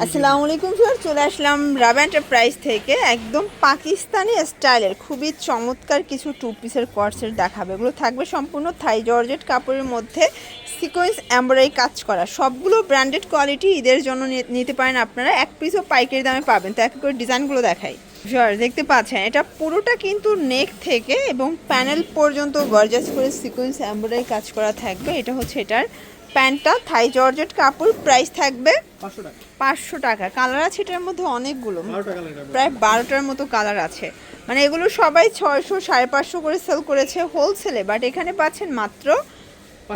আসসালামু আলাইকুম স্যার, চলে আসলাম রাবা এন্টারপ্রাইজ থেকে একদম পাকিস্তানি স্টাইলের খুবই চমৎকার কিছু টু পিসের কর্ডসেট দেখাবে। এগুলো থাকবে সম্পূর্ণ থাই জর্জেট কাপড়ের মধ্যে সিকোয়েন্স এমব্রয়ডারি কাজ করা, সবগুলো ব্র্যান্ডেড কোয়ালিটি। ঈদের জন্য নিতে পারেন আপনারা, এক পিসও পাইকারি দামে পাবেন। তো এক করে ডিজাইনগুলো দেখাই। স্যার দেখতে পাচ্ছেন এটা পুরোটা কিন্তু নেক থেকে এবং প্যানেল পর্যন্ত গর্জাস করে সিকোয়েন্স এমব্রয়ডারি কাজ করা থাকবে। এটা হচ্ছে এটার প্যান্টটা, থাই জর্জেট কাপড়, প্রাইস থাকবে 500 টাকা। কালার আছে এটার মধ্যে অনেকগুলো, প্রায় 12টার মতো কালার আছে। মানে এগুলো সবাই 600 550 করে সেল করেছে হোলসেলে, বাট এখানে পাচ্ছেন মাত্র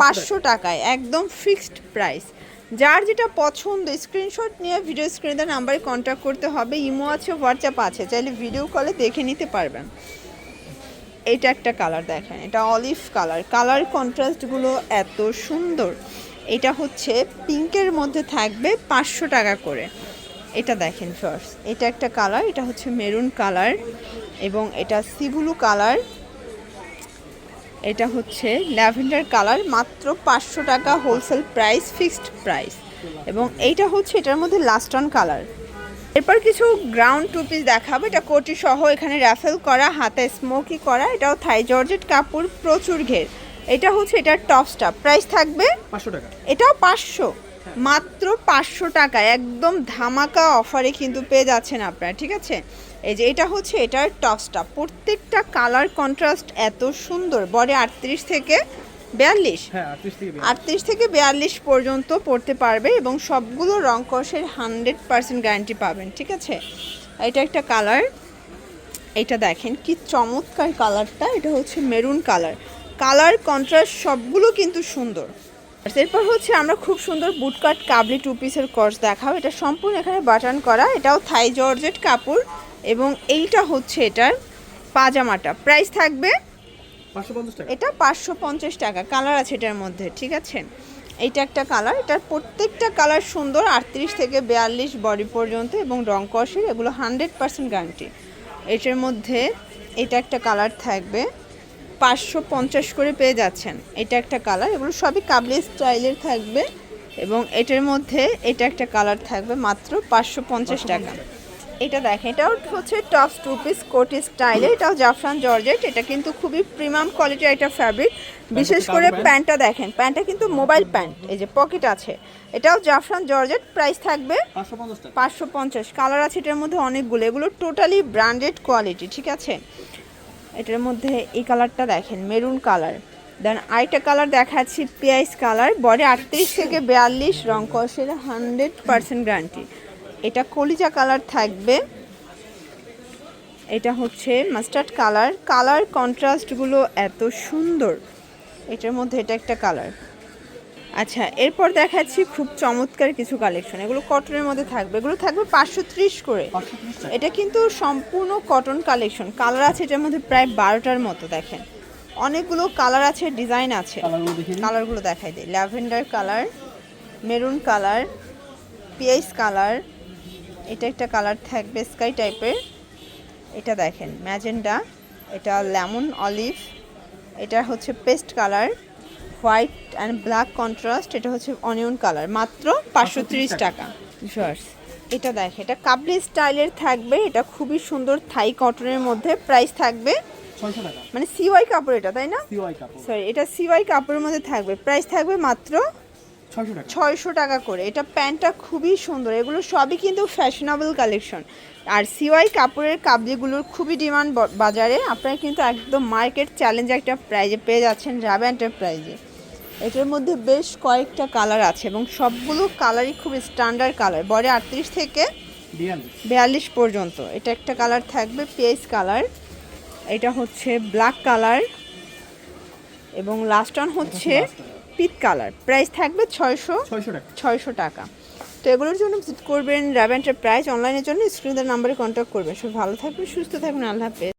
500 টাকায়, একদম ফিক্সড প্রাইস। যার যেটা পছন্দ স্ক্রিনশট নিয়ে ভিডিও স্ক্রিনে নাম্বারে কন্ট্যাক্ট করতে হবে। ইমো আছে, হোয়াটসঅ্যাপ আছে, চাইলে ভিডিও কলে দেখে নিতে পারবেন। এটা একটা কালার দেখেন, এটা অলিভ কালার, কালার কন্ট্রাস্টগুলো এত সুন্দর। এটা হচ্ছে পিঙ্কের মধ্যে থাকবে 500 টাকা করে। এটা দেখেন ফার্স্ট, এটা একটা কালার, এটা হচ্ছে মেরুন কালার এবং এটা সি ব্লু কালার, এটা হচ্ছে ল্যাভেন্ডার কালার, মাত্র 500 টাকা হোলসেল প্রাইস, ফিক্সড প্রাইস। এবং এইটা হচ্ছে এটার মধ্যে লাস্ট অন কালার। এরপর কিছু গ্রাউন্ড টু পিস দেখাবো। এটা কোটি সহ, এখানে র্যাফেল করা, হাতে স্মোকি করা, এটাও থাই জর্জেট কাপড়, প্রচুর ঘের। এটা হচ্ছে এটার টপ স্টাফ, প্রাইস থাকবে 500 টাকা। এটাও 500, মাত্র 500 টাকা, একদম ধামাকা অফারে কিন্তু পেয়ে যাচ্ছেন আপনারা, ঠিক আছে। এই যে এটা হচ্ছে এটার টপ স্টাফ, প্রত্যেকটা কালার কন্ট্রাস্ট এত সুন্দর। বডি 38 থেকে 42, 38 থেকে 42 পর্যন্ত পড়তে পারবে এবং সবগুলো রং কষের 100% গ্যারান্টি পাবেন, ঠিক আছে। এটা একটা কালার, এটা দেখেন কি চমৎকার কালারটা, এটা হচ্ছে মেরুন কালার, কালার কন্ট্রাস্ট সবগুলো কিন্তু সুন্দর। এরপর হচ্ছে আমরা খুব সুন্দর বুটকাট কাবলি টু পিসের কর্স দেখাবো। এটা সম্পূর্ণ এখানে বাটন করা, এটাও থাই জর্জেট কাপড় এবং এইটা হচ্ছে এটার পাজামাটা, প্রাইস থাকবে 550 টাকা। এটা 550 টাকা। কালার আছে এটার মধ্যে, ঠিক আছে। এইটা একটা কালার, এটার প্রত্যেকটা কালার সুন্দর, 38 থেকে 42 বডি পর্যন্ত এবং রং কষের, এগুলো 100% গ্যারান্টি। এটার মধ্যে এটা একটা কালার থাকবে, 550 করে পেয়ে যাচ্ছেন। এটা একটা কালার, এগুলো সবই কাবলি স্টাইলের থাকবে এবং এটার মধ্যে এটা একটা কালার থাকবে মাত্র 550 টাকা। এটা দেখেন, এটাও হচ্ছে টপস টু পিস কোটি স্টাইলে, এটাও জাফরান জর্জেট। এটা কিন্তু খুবই প্রিমিয়াম কোয়ালিটির একটা ফ্যাব্রিক, বিশেষ করে প্যান্টটা দেখেন, প্যান্টটা কিন্তু মোবাইল প্যান্ট, এই যে পকেট আছে। এটাও জাফরান জর্জেট, প্রাইস থাকবে 550। কালার আছে এটার মধ্যে অনেকগুলো, এগুলো টোটালি ব্র্যান্ডেড কোয়ালিটি, ঠিক আছে। এটার মধ্যে এই কালারটা দেখেন, মেরুন কালার। দেন আরেকটা কালার দেখাচ্ছি, পিয়াইস কালার, বডি 38 থেকে 42, রং কষের 100% গ্যারান্টি। এটা কলিজা কালার থাকবে, এটা হচ্ছে মাস্টার্ড কালার, কালার কন্ট্রাস্টগুলো এত সুন্দর। এটার মধ্যে এটা একটা কালার। আচ্ছা, এরপর দেখাচ্ছি খুব চমৎকার কিছু কালেকশন, এগুলো কটনের মধ্যে থাকবে, এগুলো থাকবে 530 করে। এটা কিন্তু সম্পূর্ণ কটন কালেকশন, কালার আছে এটার মধ্যে প্রায় 12টার মতো। দেখেন অনেকগুলো কালার আছে, ডিজাইন আছে, কালারগুলো দেখাই দিই। ল্যাভেন্ডার কালার, মেরুন কালার, পিয়াইস কালার, এটা একটা কালার থাকবে স্কাই টাইপের, এটা দেখেন ম্যাজেন্ডা, এটা লেমন অলিভ, এটা হচ্ছে paste colour, white and black contrast, এটা হচ্ছে অনিয়ন কালার, মাত্র 530 টাকা। এটা দেখেন, এটা কাবলি স্টাইলের থাকবে, এটা খুবই সুন্দর থাই কটনের মধ্যে, প্রাইস থাকবে 600 টাকা। মানে সিওয়াই কাপড় এটা, তাই না? সরি, এটা সিওয়াই কাপড়ের মধ্যে থাকবে, প্রাইস থাকবে মাত্র 600 টাকা করে। এটা প্যান্টটা খুবই সুন্দর, এগুলো সবই কিন্তু ফ্যাশনেবল কালেকশন। আর সিওয়াই কাপড়ের কাবলিগুলোর খুবই ডিমান্ড বাজারে, আপনারা কিন্তু একদম মার্কেট চ্যালেঞ্জ একটা প্রাইজে পেয়ে যাচ্ছেন রাবা এন্টারপ্রাইজে। এটার মধ্যে বেশ কয়েকটা কালার আছে এবং সবগুলো কালারই খুব স্ট্যান্ডার্ড কালার, বডি 38 থেকে 42 পর্যন্ত। এটা একটা কালার থাকবে পিয়াইস কালার, এটা হচ্ছে ব্ল্যাক কালার এবং লাস্ট ওয়ান হচ্ছে পিট কালার, প্রাইস থাকবে 600 টাকা। তো এগুলোর জন্য ভিজিট করবেন রাবা এন্টারপ্রাইজ। অনলাইনের জন্য স্ক্রিনের নাম্বারে কন্ট্যাক্ট করবেন। সব ভালো থাকবেন, সুস্থ থাকবেন, আল্লাহ হাফেজ।